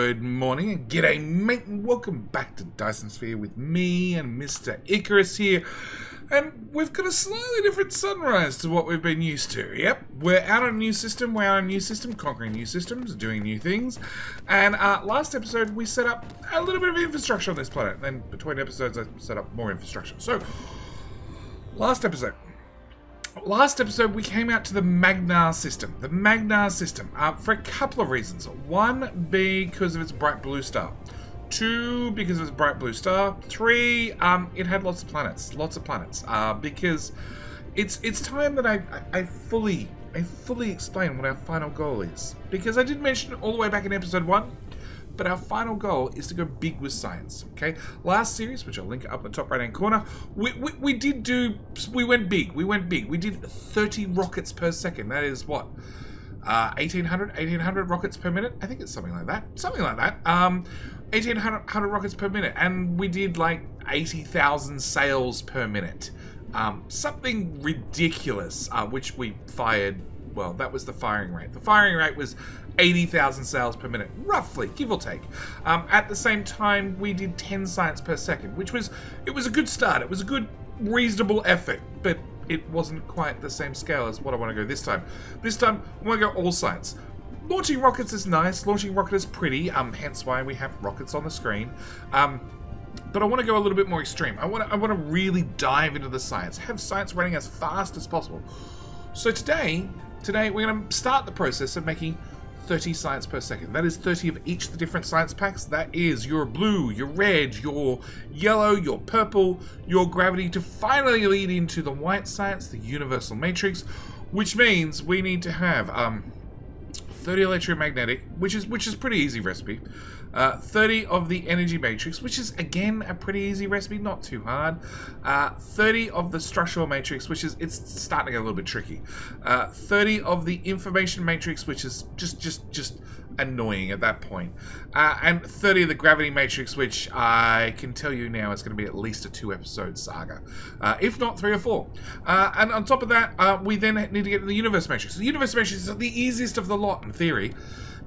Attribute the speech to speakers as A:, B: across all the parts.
A: Good morning and g'day mate, and welcome back to Dyson Sphere with me and Mr. Icarus here. And we've got a slightly different sunrise to what we've been used to. Yep, we're out on a new system, conquering new systems, doing new things. And last episode we set up a little bit of infrastructure on this planet. Then between episodes I set up more infrastructure. So, last episode we came out to the Magnar system. The Magnar system, for a couple of reasons. One, because of its bright blue star. Two, because of its bright blue star. Three, it had lots of planets. Because it's time that I fully explain what our final goal is. Because I did mention it all the way back in episode 1. But our final goal is to go big with science, okay? Last series, which I'll link up in the top right-hand corner, we went big. We did 30 rockets per second. That is what? 1800 rockets per minute? I think it's something like that. 1800 rockets per minute. And we did like 80,000 sails per minute. Something ridiculous, which we fired. Well, that was the firing rate. The firing rate was 80,000 sails per minute, roughly, give or take. At the same time, we did 10 science per second, which was a good start. It was a good, reasonable effort, but it wasn't quite the same scale as what I want to go this time. This time, I want to go all science. Launching rockets is nice. Launching rockets is pretty. Hence why we have rockets on the screen. But I want to go a little bit more extreme. I want to really dive into the science. Have science running as fast as possible. So today we're going to start the process of making 30 science per second. That is 30 of each of the different science packs. That is your blue, your red, your yellow, your purple, your gravity, to finally lead into the white science, the universal matrix, which means we need to have 30 electromagnetic, which is pretty easy recipe. 30 of the energy matrix, which is again a pretty easy recipe, not too hard. 30 of the structural matrix, which is it's starting to get a little bit tricky. 30 of the information matrix, which is just annoying at that point. And 30 of the gravity matrix, which I can tell you now is going to be at least a 2-episode saga, if not 3 or 4. And on top of that, we then need to get to the universe matrix. The universe matrix is the easiest of the lot in theory.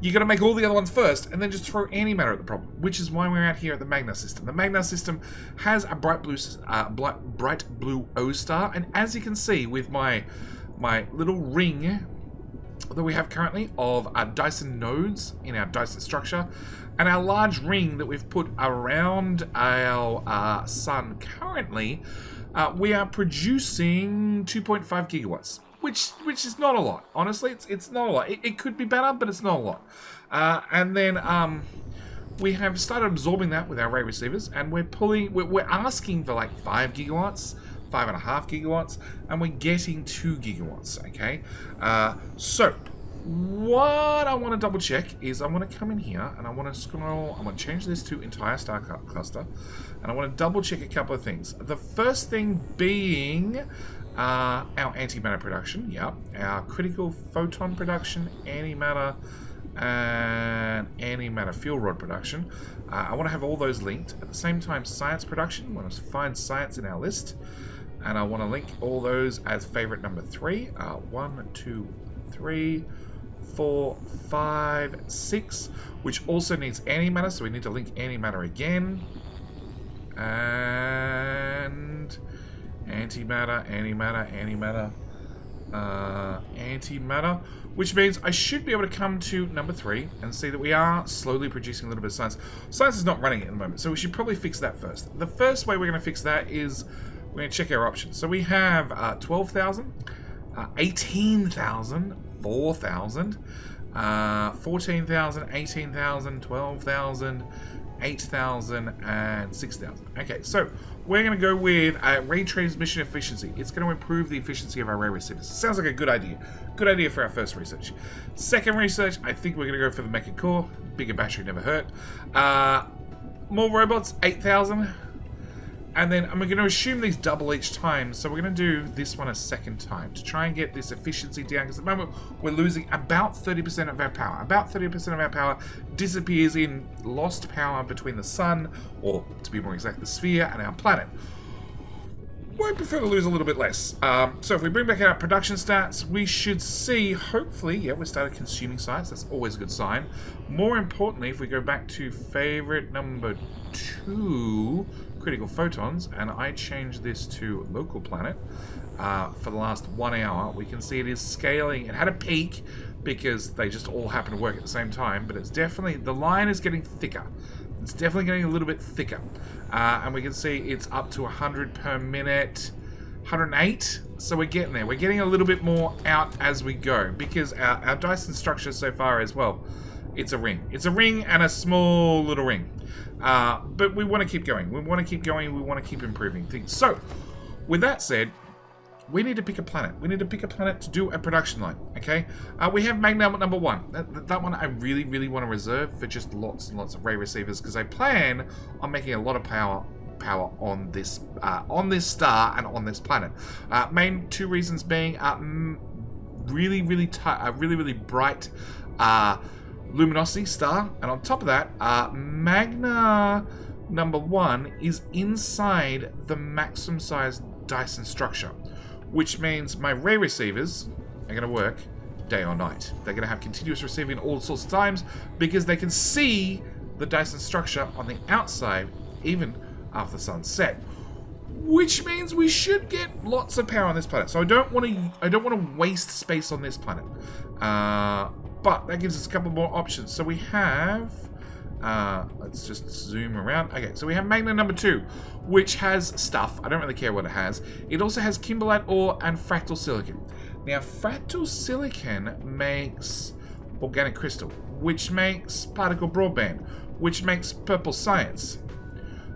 A: You got to make all the other ones first, and then just throw antimatter at the problem, which is why we're out here at the Magnar system. The Magnar system has a bright blue O star, and as you can see with my little ring that we have currently of Dyson nodes in our Dyson structure, and our large ring that we've put around our sun currently, we are producing 2.5 gigawatts. Which is not a lot. Honestly, it's not a lot. It could be better, but it's not a lot. And then we have started absorbing that with our array receivers, and we're asking for like 5 gigawatts, 5.5 gigawatts, and we're getting 2 gigawatts. Okay. So what I want to double check is I want to come in here and I want to scroll. I want to change this to entire star cluster, and I want to double check a couple of things. The first thing being our antimatter production, our critical photon production, antimatter, and antimatter fuel rod production. I want to have all those linked. At the same time, science production, I want to find science in our list, and I want to link all those as favorite number 3. 1, 2, 3, 4, 5, 6, which also needs antimatter, so we need to link antimatter again. And antimatter, which means I should be able to come to number 3 and see that we are slowly producing a little bit of science. Science is not running at the moment, so we should probably fix that first. The first way we're going to fix that is we're going to check our options. So we have 12,000, 18,000, 4,000, 14,000, 18,000, 12,000, 8,000, and 6,000. Okay, so we're going to go with ray transmission efficiency. It's going to improve the efficiency of our ray receivers. Sounds like a good idea. Good idea for our first research. Second research, I think we're going to go for the mecha core. Bigger battery never hurt. More robots, 8,000. And then I'm going to assume these double each time, so we're going to do this one a second time to try and get this efficiency down, because at the moment we're losing about 30% of our power. About 30% of our power disappears in lost power between the sun, or to be more exact, the sphere, and our planet. I prefer to lose a little bit less. So if we bring back our production stats, we should see, hopefully, yeah, we started consuming sites. That's always a good sign. More importantly, if we go back to favorite number 2, critical photons, and I change this to local planet for the last 1 hour, we can see it is scaling. It had a peak because they just all happen to work at the same time, but it's definitely, the line is getting thicker. It's definitely getting a little bit thicker. And we can see it's up to 100 per minute, 108. So we're getting there. We're getting a little bit more out as we go, because our Dyson structure so far as well, it's a ring. It's a ring and a small little ring. But we want to keep going. We want to keep going. We want to keep improving things. So with that said, we need to pick a planet. We need to pick a planet to do a production line, okay? We have magnet number 1. That one I really, really want to reserve for just lots and lots of ray receivers, because I plan on making a lot of power on this star and on this planet. Main 2 reasons being really, really bright luminosity star, and on top of that, magna number 1 is inside the maximum size Dyson structure, which means my ray receivers are going to work day or night. They're going to have continuous receiving all sorts of times because they can see the Dyson structure on the outside even after the sun's set, which means we should get lots of power on this planet. So I don't want to waste space on this planet, but that gives us a couple more options. So we have. Let's just zoom around. Okay, so we have magnet number 2, which has stuff. I don't really care what it has. It also has kimberlite ore and fractal silicon. Now, fractal silicon makes organic crystal, which makes particle broadband, which makes purple science.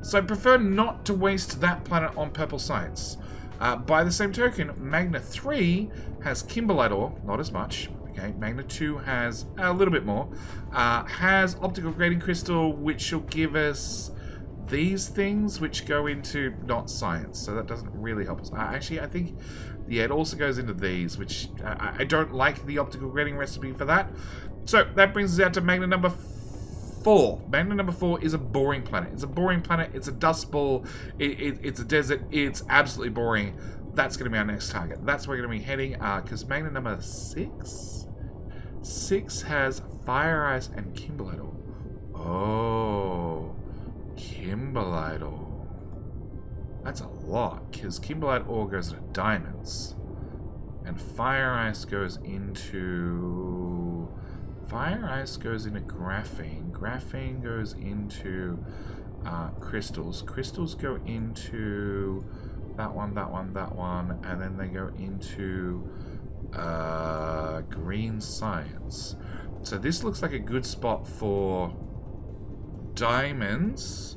A: So I prefer not to waste that planet on purple science. By the same token, magnet 3 has kimberlite ore, not as much. Okay, magnet 2 has a little bit more. Has optical grading crystal, which will give us these things, which go into not science. So that doesn't really help us. Actually, I think, yeah, it also goes into these, which I don't like the optical grading recipe for that. So that brings us out to magnet number 4. Magnet number 4 is a boring planet. It's a boring planet. It's a dust ball. It's a desert. It's absolutely boring. That's going to be our next target. That's where we're going to be heading, because magnet number 6 has fire ice and kimberlite ore. Oh, kimberlite ore. That's a lot, because kimberlite ore goes into diamonds, and fire ice goes into graphene. Graphene goes into crystals. Crystals go into that one, and then they go into green science. So this looks like a good spot for diamonds,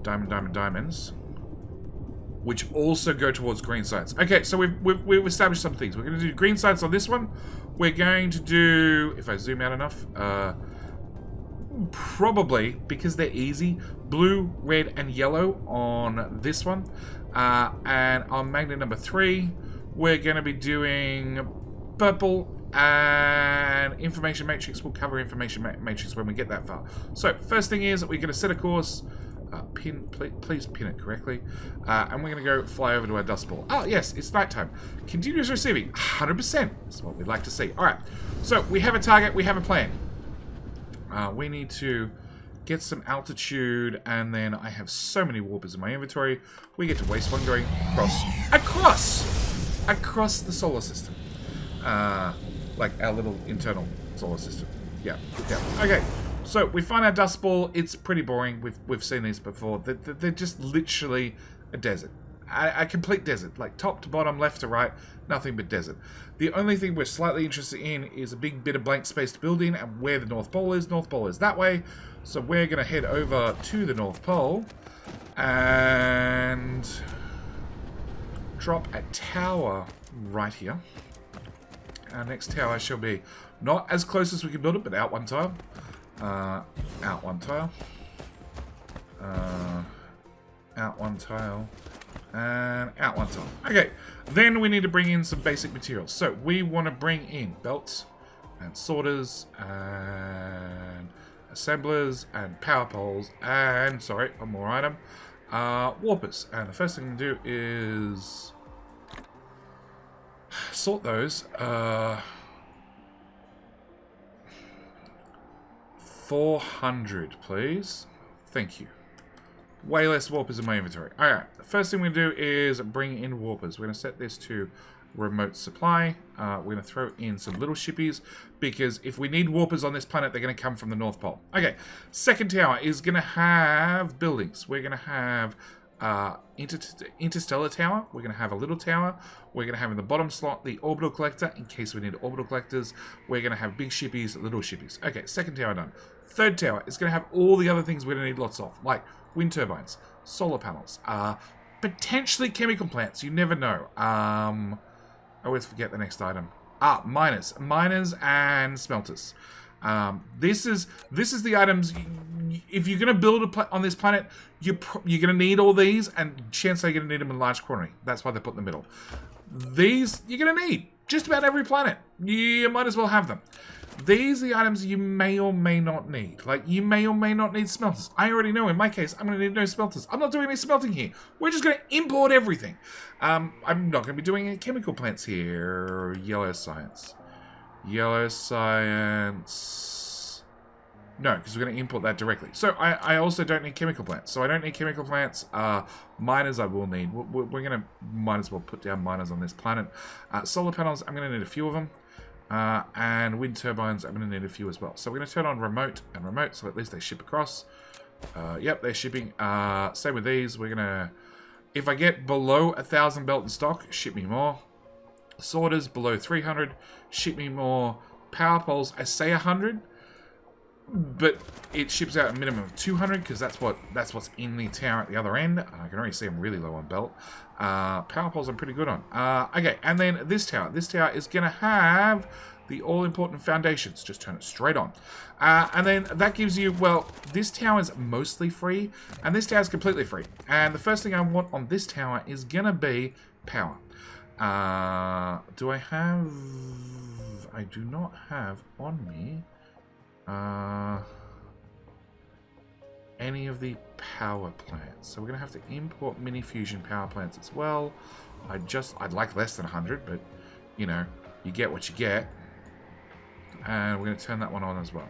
A: diamonds, which also go towards green science. Okay, so we've established some things. We're going to do green science on this one. We're going to do, if I zoom out enough, probably, because they're easy, blue, red, and yellow on this one. And on magnet number 3, we're going to be doing purple and information matrix. We'll cover information matrix when we get that far. So first thing is that we're going to set a course. Please pin it correctly. And we're going to go fly over to our dust ball. Oh, yes, it's nighttime. Continuous receiving, 100%. That's what we'd like to see. All right, so we have a target. We have a plan. We need to get some altitude, and then I have so many warpers in my inventory. We get to waste one going across the solar system. Like our little internal solar system. Yeah. Okay. So we find our dust ball. It's pretty boring. We've seen these before. They're just literally a desert, a complete desert, like top to bottom, left to right, nothing but desert. The only thing we're slightly interested in is a big bit of blank space to build in, and where the North Pole is. North Pole is that way. So we're going to head over to the North Pole and drop a tower right here. Our next tower shall be not as close as we can build it, but out one tile. Out one tile. Out one tile. And out one tile. Okay, then we need to bring in some basic materials. So we want to bring in belts and sorters and assemblers and power poles and, sorry, one more item. Warpers. And the first thing I'm going to do is sort those. 400, please. Thank you. Way less warpers in my inventory. Alright, the first thing we're going to do is bring in warpers. We're going to set this to remote supply. We're going to throw in some little shippies, because if we need warpers on this planet, they're going to come from the North Pole. Okay, second tower is going to have buildings. We're going to have interstellar tower. We're going to have a little tower. We're going to have in the bottom slot the orbital collector, in case we need orbital collectors. We're going to have big shippies, little shippies. Okay, second tower done. Third tower is going to have all the other things we're going to need lots of, like wind turbines, solar panels, potentially chemical plants. You never know. I always forget the next item. Miners and smelters. This is the items. If you're going to build on this planet, you're going to need all these, and chances are you're going to need them in large quantity. That's why they put in the middle. These you're going to need just about every planet. You might as well have them. These are the items you may or may not need. Like, you may or may not need smelters. I already know, in my case, I'm going to need no smelters. I'm not doing any smelting here. We're just going to import everything. I'm not going to be doing any chemical plants here. Yellow science. Yellow science. No, because we're going to import that directly. So I also don't need chemical plants. So I don't need chemical plants. Miners I will need. We're going to might as well put down miners on this planet. Solar panels, I'm going to need a few of them. And wind turbines, I'm going to need a few as well. So we're going to turn on remote and remote, so at least they ship across. Yep, they're shipping. Same with these. We're going to, if I get below 1,000 belt in stock, ship me more. Sorters below 300, ship me more. Power poles, I say 100, but it ships out a minimum of 200, because that's what's in the tower at the other end. I can already see I'm really low on belt. Power poles I'm pretty good on. Okay, and then this tower. This tower is going to have the all-important foundations. Just turn it straight on. And then that gives you, well, this tower is mostly free, and this tower is completely free. And the first thing I want on this tower is going to be power. Do I have... I do not have on me any of the power plants. So we're going to have to import mini fusion power plants as well. I'd like less than 100, but, you know, you get what you get. And we're going to turn that one on as well.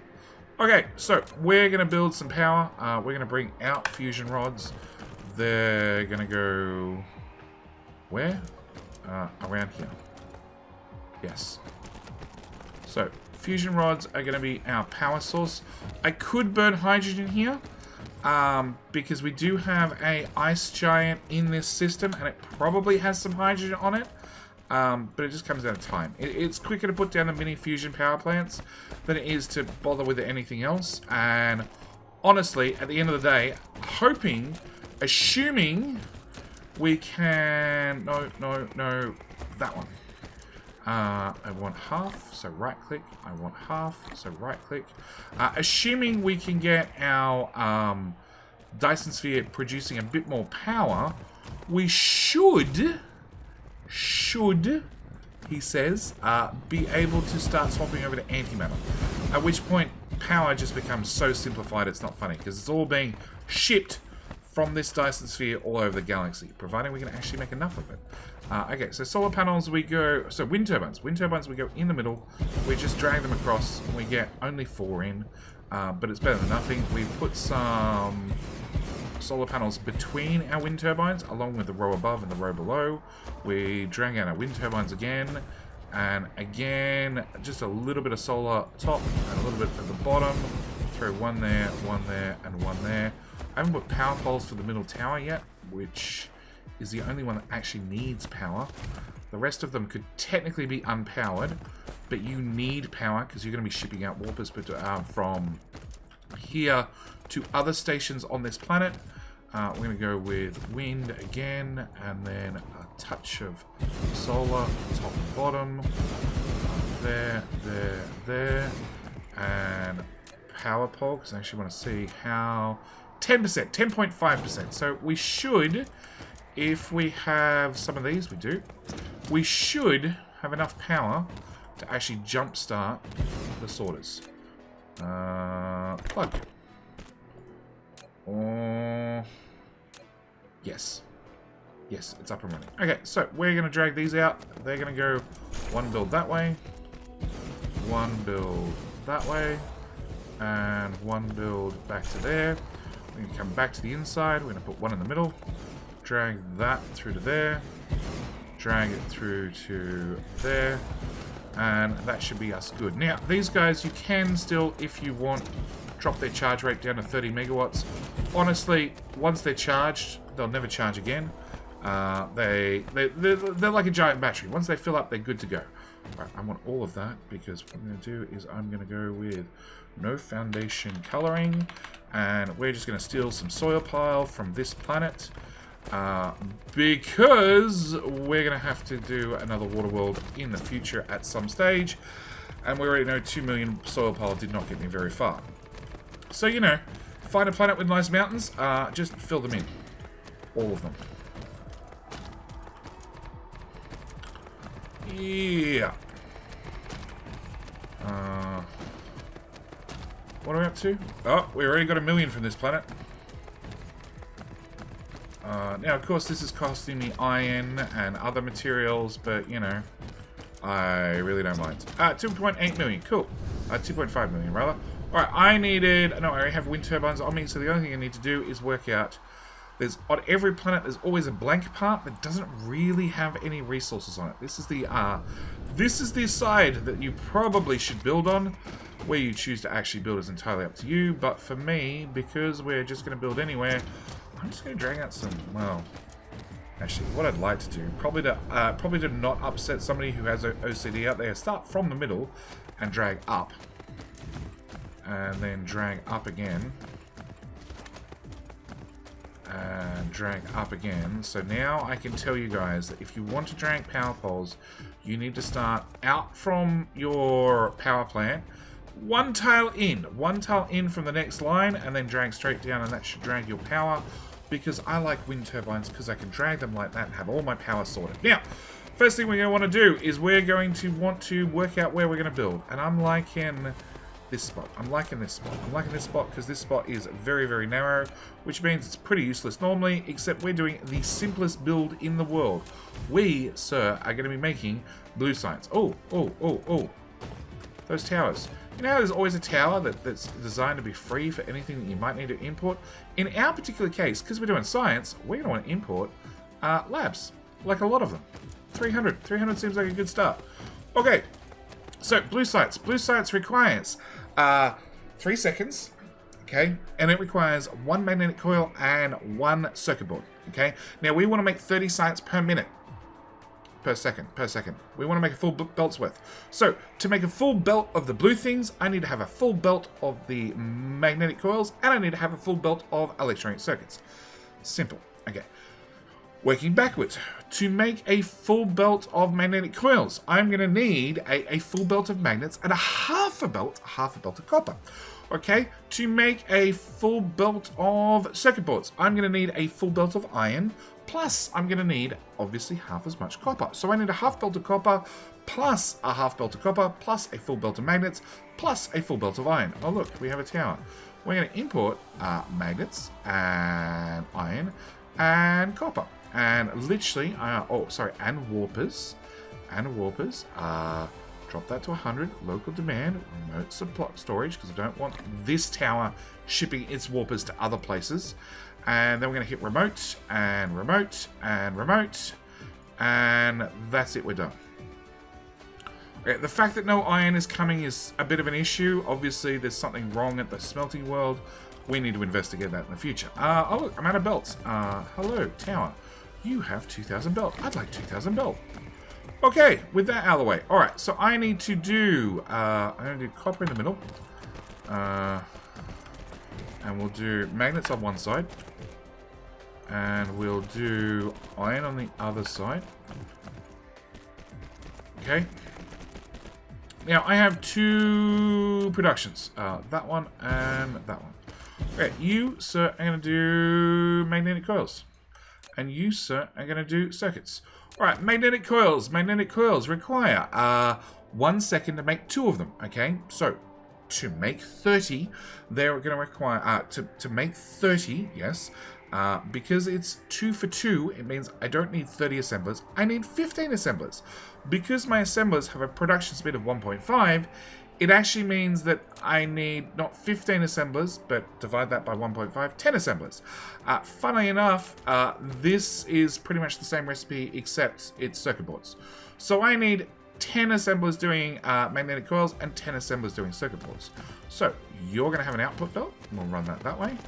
A: Okay, so we're going to build some power. We're going to bring out fusion rods. They're going to go... where? Around here. Yes. So, fusion rods are going to be our power source. I could burn hydrogen here, because we do have a ice giant in this system, and it probably has some hydrogen on it, but it just comes down to time. It's quicker to put down the mini fusion power plants than it is to bother with anything else, and honestly, at the end of the day, assuming we can... No, that one. I want half, so right click. I want half, so right click. Assuming we can get our Dyson Sphere producing a bit more power, we should, he says, be able to start swapping over to antimatter. At which point, power just becomes so simplified it's not funny, because it's all being shipped from this Dyson Sphere all over the galaxy, providing we can actually make enough of it. Okay, so solar panels we go... So wind turbines. Wind turbines we go in the middle. We just drag them across. And we get only 4 in. But it's better than nothing. We put some solar panels between our wind turbines, along with the row above and the row below. We drag out our wind turbines again. And again, just a little bit of solar top and a little bit at the bottom. Throw one there, and one there. I haven't put power poles for the middle tower yet, which is the only one that actually needs power. The rest of them could technically be unpowered, but you need power because you're going to be shipping out warpers from here to other stations on this planet. We're going to go with wind again, and then a touch of solar, top and bottom. There, and power pole, because I actually want to see how... 10%, 10.5%. So we should, if we have some of these, we do, we should have enough power to actually jumpstart the sorters. Plug. Yes. Yes, it's up and running. Okay, so we're going to drag these out. They're going to go one build that way, one build that way, and one build back to there. We're going to come back to the inside. We're going to put one in the middle, drag that through to there, drag it through to there, and that should be us good. Now, these guys, you can still, if you want, drop their charge rate down to 30 megawatts. Honestly, once they're charged, they'll never charge again. They're like a giant battery. Once they fill up, they're good to go. Right, I want all of that because what I'm going to do is I'm going to go with no foundation coloring, and we're just going to steal some soil pile from this planet because we're going to have to do another water world in the future at some stage, and we already know 2 million soil pile did not get me very far. So, you know, find a planet with nice mountains, just fill them in. All of them. Yeah. What are we up to? Oh, we already got 1 million from this planet. Now, of course, this is costing me iron and other materials, but, you know, I really don't mind. 2.8 million. Cool. 2.5 million, rather. Alright, I needed... No, I already have wind turbines on me, so the only thing I need to do is work out... on every planet, there's always a blank part that doesn't really have any resources on it. This is the side that you probably should build on. Where you choose to actually build is entirely up to you. But for me, because we're just going to build anywhere, I'm just going to drag out some, well... Actually, what I'd like to do, probably to not upset somebody who has OCD out there, start from the middle and drag up. And then drag up again. And drag up again. So now I can tell you guys that if you want to drag power poles, you need to start out from your power plant, one tail in from the next line, and then drag straight down, and that should drag your power, because I like wind turbines because I can drag them like that and have all my power sorted. Now, first thing we're going to want to do is we're going to want to work out where we're going to build, and I'm liking this spot. I'm liking this spot. I'm liking this spot because this spot is very, very narrow, which means it's pretty useless normally, except we're doing the simplest build in the world. We, sir, are going to be making blue science. Oh. Those towers. You know how there's always a tower that's designed to be free for anything that you might need to import? In our particular case, because we're doing science, we're going to want to import labs. Like a lot of them. 300. 300 seems like a good start. Okay. So, blue science. Blue science requires 3 seconds, okay? And it requires 1 magnetic coil and 1 circuit board, okay? Now, we want to make 30 science per minute. Per second. We want to make a full belt's worth. So, to make a full belt of the blue things, I need to have a full belt of the magnetic coils, and I need to have a full belt of electronic circuits. Simple. Okay. Working backwards. To make a full belt of magnetic coils, I'm going to need a full belt of magnets and a half a belt of copper. Okay? To make a full belt of circuit boards, I'm going to need a full belt of iron, plus I'm going to need, obviously, half as much copper. So I need a half belt of copper, plus a half belt of copper, plus a full belt of magnets, plus a full belt of iron. Oh, look, we have a tower. We're going to import magnets and iron and copper. And literally, and warpers. Drop that to 100. Local demand, remote supply storage, because I don't want this tower shipping its warpers to other places. And then we're going to hit remote, and remote, and remote. And that's it, we're done. Okay, the fact that no iron is coming is a bit of an issue. Obviously, there's something wrong at the smelting world. We need to investigate that in the future. Oh, look, I'm out of belts. Hello, tower. You have 2,000 belt. I'd like 2,000 belt. Okay, with that out of the way. Alright, so I need to do... I'm going to do copper in the middle. And we'll do magnets on one side. And we'll do iron on the other side. Okay. Now, I have 2 productions. That one and that one. Okay, you, sir, are going to do magnetic coils. And you, sir, are going to do circuits. Alright, magnetic coils. Magnetic coils require 1 second to make 2 of them. Okay, so to make 30, they're going to require, to make 30, yes, Because it's 2 for 2, it means I don't need 30 assemblers. I need 15 assemblers. Because my assemblers have a production speed of 1.5, it actually means that I need not 15 assemblers, but divide that by 1.5, 10 assemblers. Funnily enough, this is pretty much the same recipe, except it's circuit boards. So I need 10 assemblers doing magnetic coils and 10 assemblers doing circuit boards. So you're going to have an output belt. We'll run that way.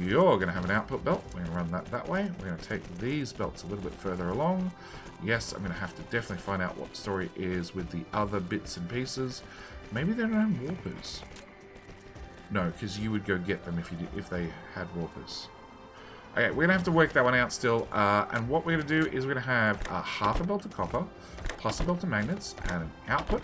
A: You're going to have an output belt. We're going to run that way. We're going to take these belts a little bit further along. Yes, I'm going to have to definitely find out what the story is with the other bits and pieces. Maybe they don't have warpers. No, because you would go get them if they had warpers. Okay, we're going to have to work that one out still. And what we're going to do is we're going to have half a belt of copper, plus a belt of magnets, and an output.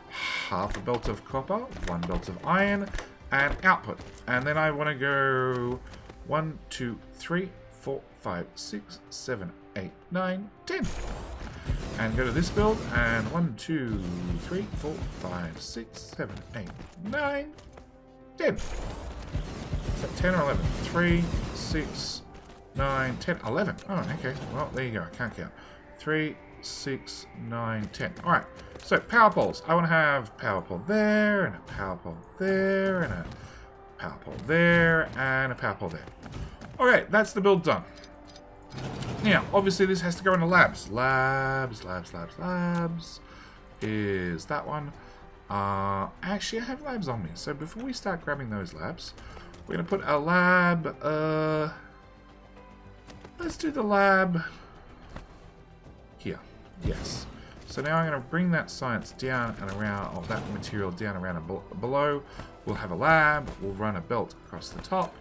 A: Half a belt of copper, 1 belt of iron, and output. And then I want to go 1, 2, 3, 4, 5, 6, 7, 8, 9, 10. And go to this build, and 1, 2, 3, 4, 5, 6, 7, 8, 9, 10. So 10 or 11. 3, 6, 9, 10, 11. Oh, okay. Well, there you go. I can't count. 3, 6, 9, 10. Alright. So, power poles. I want to have power pole there, and a power pole there, and a power pole there, and a power pole there. Okay, that's the build done. Now, obviously this has to go into labs. Labs is that one. Actually, I have labs on me. So before we start grabbing those labs, we're going to put a lab. Let's do the lab here. Yes. So now I'm going to bring that science down and around, or that material down around and below. We'll have a lab. We'll run a belt across the top.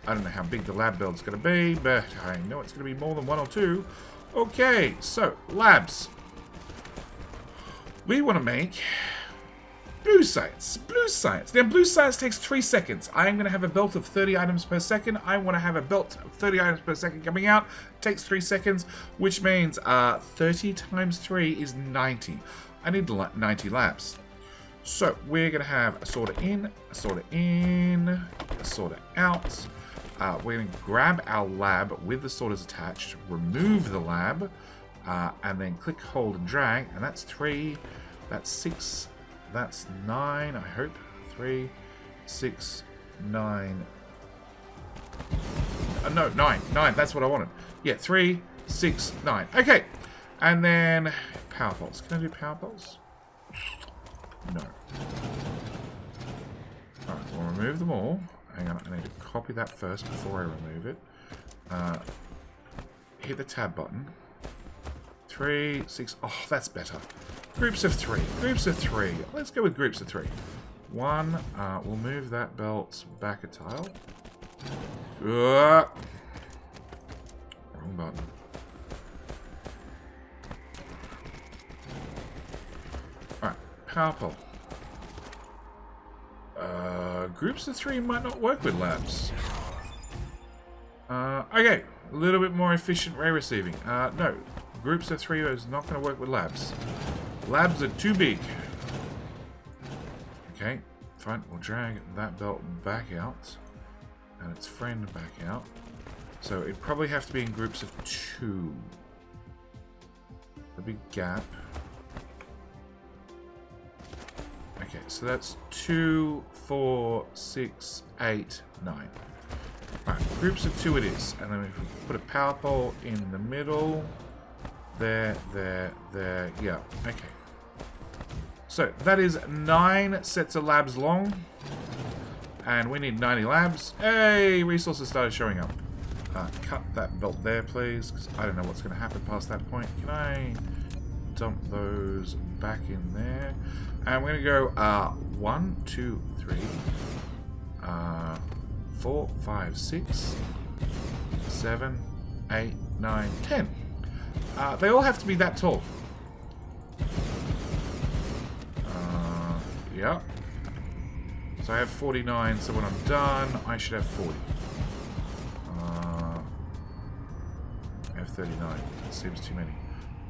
A: I don't know how big the lab belt's going to be, but I know it's going to be more than 1 or 2. Okay, so, labs. We want to make blue science. Blue science. Now, blue science takes 3 seconds. I'm going to have a belt of 30 items per second. I want to have a belt of 30 items per second coming out. Takes 3 seconds, which means 30 times 3 is 90. I need 90 labs. So, we're going to have a sorter in, a sorter in, a sorter out. We're going to grab our lab with the sorters attached, remove the lab, and then click, hold, and drag. And that's 3, that's 6, that's 9, I hope. 3, 6, 9. No, 9, that's what I wanted. Yeah, 3, 6, 9. Okay, and then power poles. Can I do power poles? No. Alright, we'll remove them all. Hang on, I need to copy that first before I remove it. Hit the tab button. 3, 6, oh, that's better. Groups of 3, groups of 3. Let's go with groups of 3. 1, we'll move that belt back a tile. Wrong button. Alright, power pole. Groups of 3 might not work with labs. Okay, a little bit more efficient ray receiving. No, groups of 3 is not going to work with labs. Labs are too big. Okay, fine, we'll drag that belt back out. And its friend back out. So it'd probably have to be in groups of 2. A big gap. Okay, so that's 2, 4, 6, 8, 9. Alright, groups of 2 it is. And then we put a power pole in the middle. There. Yeah, okay. So that is 9 sets of labs long. And we need 90 labs. Hey, resources started showing up. Cut that belt there, please, because I don't know what's going to happen past that point. Can I dump those back in there? And we're going to go 1, 2, 3, 4, 5, 6, 7, 8, 9, 10. They all have to be that tall. Yeah. So I have 49, so when I'm done, I should have 40. I have 39. That seems too many.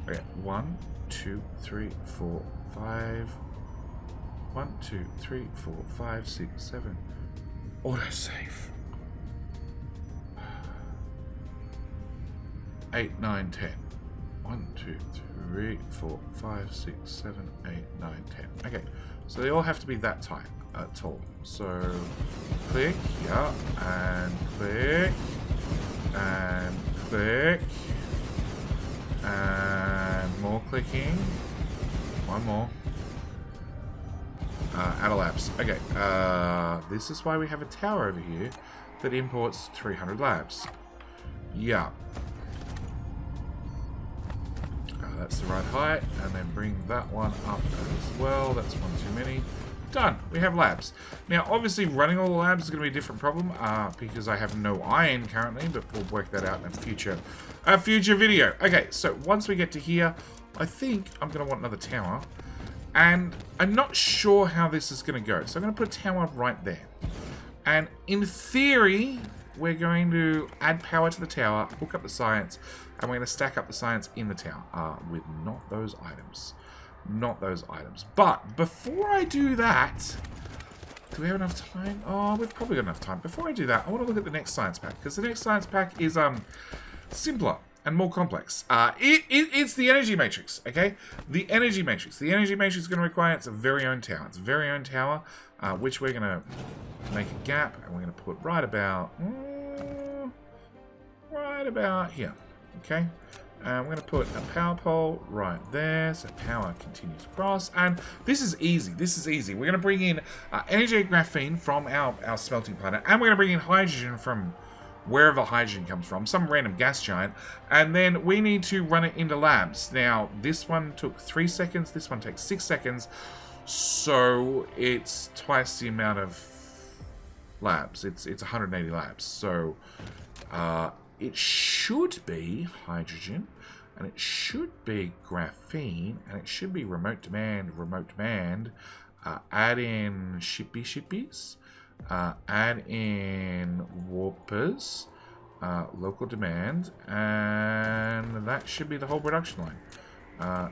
A: Okay, 1, 2, 3, 4, 5. 1, 2, 3, 4, 5, 6, 7. Autosave. 8, 9, 10. 1, 2, 3, 4, 5, 6, 7, 8, 9, 10. Okay, so they all have to be that tall. So click, yeah, and click, and click, and more clicking. One more. Add a labs. Okay, this is why we have a tower over here that imports 300 labs. Yeah. That's the right height, and then bring that one up as well. That's one too many. Done. We have labs. Now, obviously, running all the labs is going to be a different problem because I have no iron currently, but we'll work that out in a future video. Okay, so once we get to here, I think I'm going to want another tower, and I'm not sure how this is going to go. So I'm going to put a tower right there, and in theory, we're going to add power to the tower, hook up the science, and we're going to stack up the science in the tower with not those items. Not those items. But before I do that, do we have enough time? Oh, we've probably got enough time. Before I do that, I want to look at the next science pack, because the next science pack is simpler and more complex. It's the energy matrix, okay? The energy matrix. The energy matrix is going to require its very own tower. Its very own tower, which we're going to make a gap, and we're going to put right about here, okay? We're going to put a power pole right there, so power continues across. And this is easy. This is easy. We're going to bring in energetic graphene from our smelting planet, and we're going to bring in hydrogen from wherever hydrogen comes from, some random gas giant, and then we need to run it into labs. Now, this one took 3 seconds. This one takes 6 seconds, so it's twice the amount of labs. It's 180 labs. So it should be hydrogen, and it should be graphene, and it should be remote demand, add in shippies, add in warpers, local demand, and that should be the whole production line.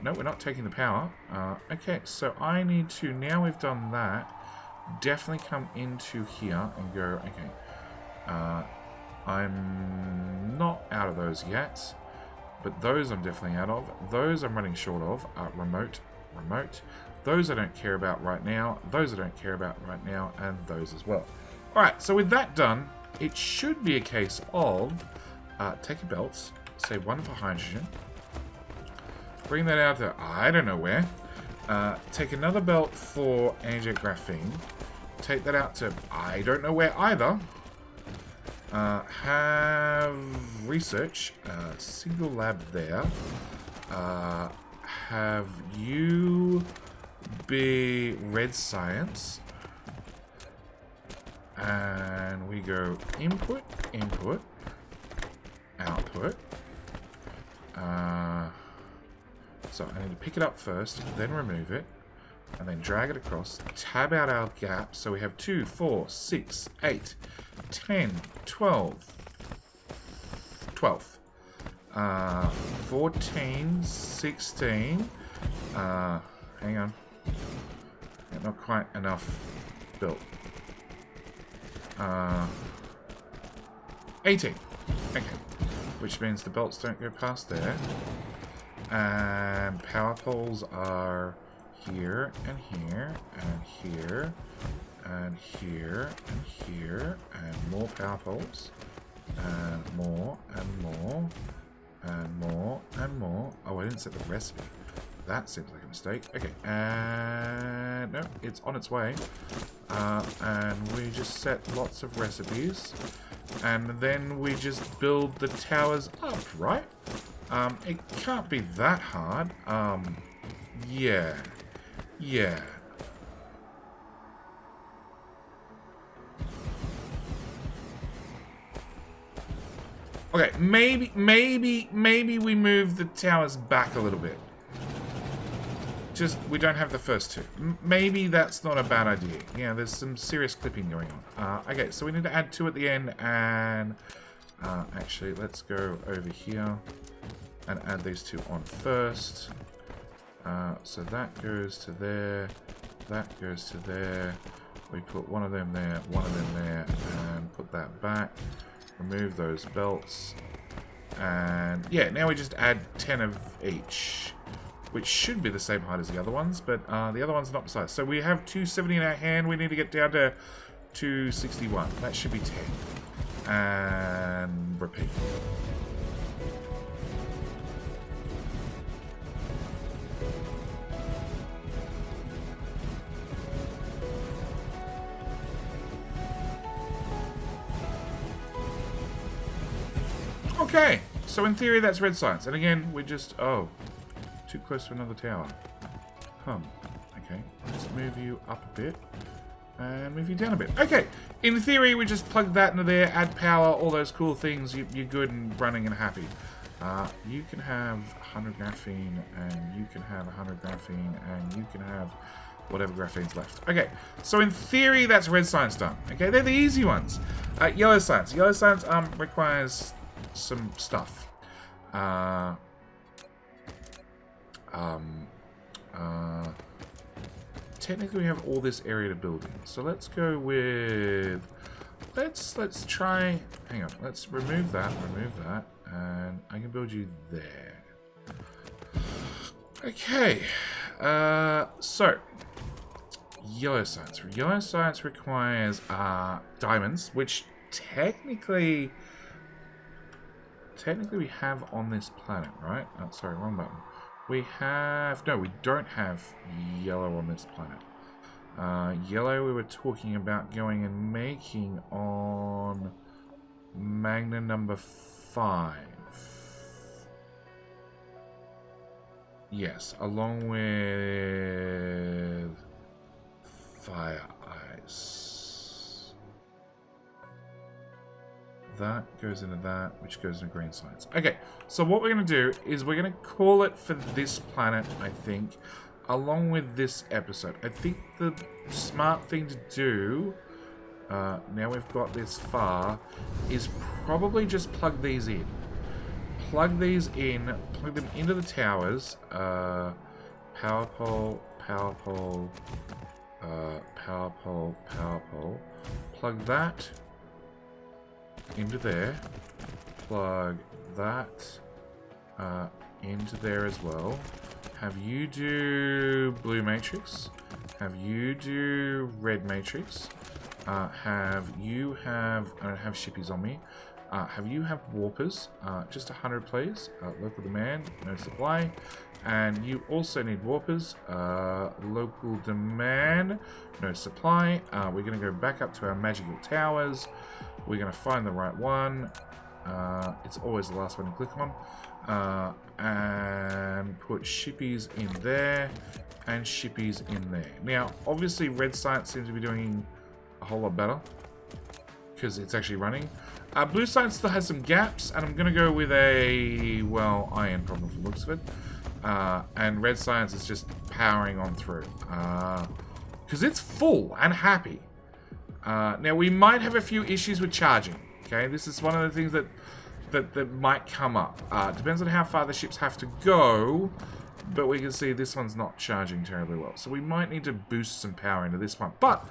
A: No, we're not taking the power. Okay, so I need to, now we've done that, definitely come into here and go, okay, I'm not out of those yet, but those I'm definitely out of. Those I'm running short of. Remote. Those I don't care about right now. Those I don't care about right now, and those as well. Alright, so with that done, it should be a case of take a belt, say one for hydrogen, bring that out to I don't know where, take another belt for energetic graphene, take that out to I don't know where either. Have research, single lab there. Have you be red science, and we go input, output. So I need to pick it up first, then remove it, and then drag it across, tab out our gap, so we have 2, 4, 6, 8, 10, 12, 14, 16, hang on, not quite enough built, 18, okay, which means the belts don't go past there, and power poles are here, and here, and here, and here, and here, and more power poles, and more, and more, and more, and more. Oh, I didn't set the recipe. That seems like a mistake. Okay, and no, it's on its way. And we just set lots of recipes, and then we just build the towers up, right? It can't be that hard. Yeah. Okay, maybe we move the towers back a little bit. Just, we don't have the first two. Maybe that's not a bad idea. Yeah, there's some serious clipping going on. Okay, so we need to add 2 at the end, and actually, let's go over here and add these 2 on first. So that goes to there, that goes to there. We put one of them there, and put that back. Remove those belts, And yeah, now we just add 10 of each, which should be the same height as the other ones, but the other ones are not precise. So we have 270 in our hand. We need to get down to 261. That should be 10. And repeat. Okay, so in theory that's red science. And again, we're just, oh, too close to another tower. Okay, let's move you up a bit. And move you down a bit. Okay, in theory, we just plug that into there, add power, all those cool things. You're good and running and happy. You can have 100 graphene, and you can have 100 graphene, and you can have whatever graphene's left. Okay, so in theory, that's red science done. Okay, they're the easy ones. Yellow science. Yellow science requires some stuff. Technically we have all this area to build in. So let's go with, let's try, hang on, let's remove that, and I can build you there. Okay, so yellow science. Yellow science requires diamonds, which technically we have on this planet, right? Oh, sorry, wrong button. We have... No, we don't have yellow on this planet. Yellow we were talking about going and making on Magna number 5. Yes, along with fire ice. That goes into that, which goes into green science. Okay, so what we're going to do is we're going to call it for this planet, I think, along with this episode. I think the smart thing to do, now we've got this far, is probably just plug these in. Plug these in, plug them into the towers. Power pole, power pole, power pole, power pole. Plug that into there, plug that into there as well. Have you do blue matrix, have you do red matrix, have you have, I don't have shippies on me, have you have warpers, just 100 please, local demand, no supply, and you also need warpers, local demand, no supply. We're going to go back up to our magical towers. We're going to find the right one. It's always the last one to click on. And put shippies in there and shippies in there. Now, obviously, red science seems to be doing a whole lot better because it's actually running. Blue science still has some gaps, and I'm going to go with a, well, iron problem from the looks of it. And red science is just powering on through because it's full and happy. Now we might have a few issues with charging. Okay, this is one of the things that might come up. Depends on how far the ships have to go, but we can see this one's not charging terribly well. So we might need to boost some power into this one. But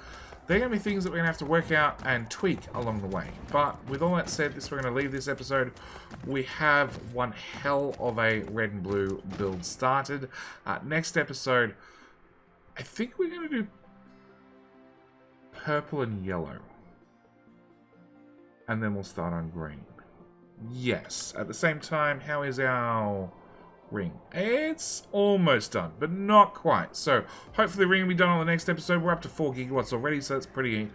A: they're going to be things that we're going to have to work out and tweak along the way. But with all that said, we're going to leave this episode. We have one hell of a red and blue build started. Next episode, I think we're going to do purple and yellow. And then we'll start on green. Yes. At the same time, how is our ring? It's almost done, but not quite. So hopefully the ring will be done on the next episode. We're up to 4 gigawatts already, so that's pretty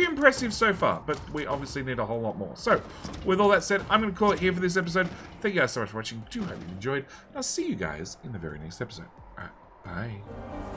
A: impressive so far. But we obviously need a whole lot more. So with all that said, I'm going to call it here for this episode. Thank you guys so much for watching. Do hope you enjoyed. And I'll see you guys in the very next episode. All right, bye.